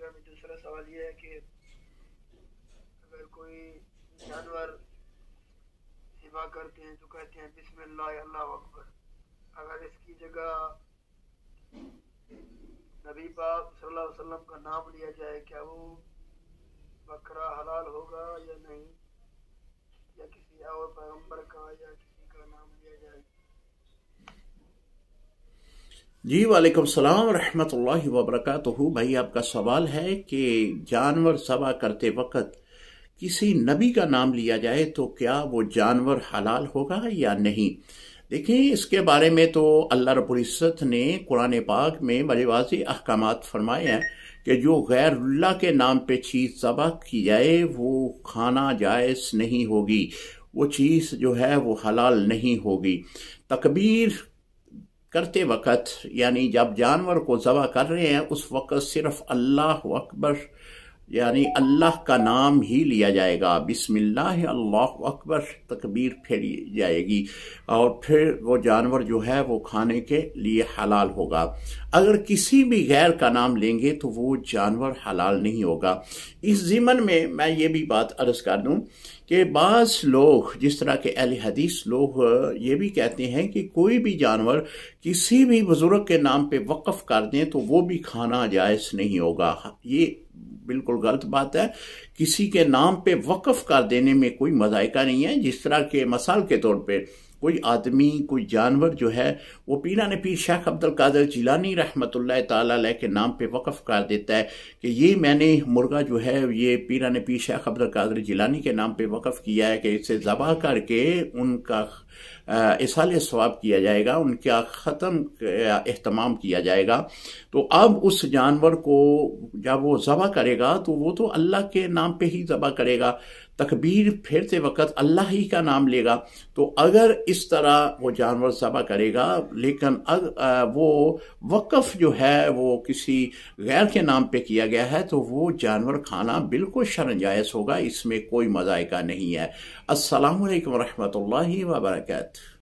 اگر میں دوسرا سوال یہ ہے کہ اگر کوئی جانور ذبح کرتے ہیں تو کہتے ہیں بسم اللہ اللہ اکبر، اگر اس کی جگہ نبی پاک صلی اللہ علیہ وسلم کا نام لیا جائے کیا وہ بکرا حلال ہوگا یا نہیں، یا کسی اور پیغمبر کا یا کسی کا نام لیا جائے؟ جی وعلیکم السلام ورحمۃ اللہ وبرکاتہ۔ بھائی آپ کا سوال ہے کہ جانور ذبح کرتے وقت کسی نبی کا نام لیا جائے تو کیا وہ جانور حلال ہوگا یا نہیں؟ دیکھیں، اس کے بارے میں تو اللہ رب العزت نے قرآن پاک میں بڑے واضح احکامات فرمائے ہیں کہ جو غیر اللہ کے نام پہ چیز ذبح کی جائے وہ کھانا جائز نہیں ہوگی، وہ چیز جو ہے وہ حلال نہیں ہوگی۔ تکبیر کرتے وقت یعنی جب جانور کو ذبح کر رہے ہیں اس وقت صرف اللہ اکبر یعنی اللہ کا نام ہی لیا جائے گا، بسم اللہ اللہ اکبر تکبیر پھیری جائے گی، اور پھر وہ جانور جو ہے وہ کھانے کے لیے حلال ہوگا۔ اگر کسی بھی غیر کا نام لیں گے تو وہ جانور حلال نہیں ہوگا۔ اس ضمن میں یہ بھی بات عرض کر دوں کہ بعض لوگ جس طرح کے اہل حدیث لوگ یہ بھی کہتے ہیں کہ کوئی بھی جانور کسی بھی بزرگ کے نام پہ وقف کر دیں تو وہ بھی کھانا جائز نہیں ہوگا۔ یہ بالکل غلط بات ہے۔ کسی کے نام پہ وقف کر دینے میں کوئی مذائقہ نہیں ہے۔ جس طرح کے مثال کے طور پہ کوئی آدمی کوئی جانور جو ہے وہ پیران پیر شیخ عبد القادر جیلانی رحمۃ اللہ تعالی علیہ کے نام پہ وقف کر دیتا ہے کہ یہ میں نے مرغا جو ہے یہ پیران پیر شیخ عبد القادر جیلانی کے نام پہ وقف کیا ہے کہ اسے ذبح کر کے ان کا اصالِ ثواب کیا جائے گا، ان کا ختم اہتمام کیا جائے گا۔ تو اب اس جانور کو جب وہ ذبح کرے گا تو وہ تو اللہ کے نام پہ ہی ذبح کرے گا، تکبیر پھیرتے وقت اللہ ہی کا نام لے گا۔ تو اگر اس طرح وہ جانور ذبح کرے گا لیکن وہ وقف جو ہے وہ کسی غیر کے نام پہ کیا گیا ہے تو وہ جانور کھانا بالکل شرعاً جائز ہوگا، اس میں کوئی مذائقہ نہیں ہے۔ السلام علیکم ورحمۃ اللہ وبرکاتہ۔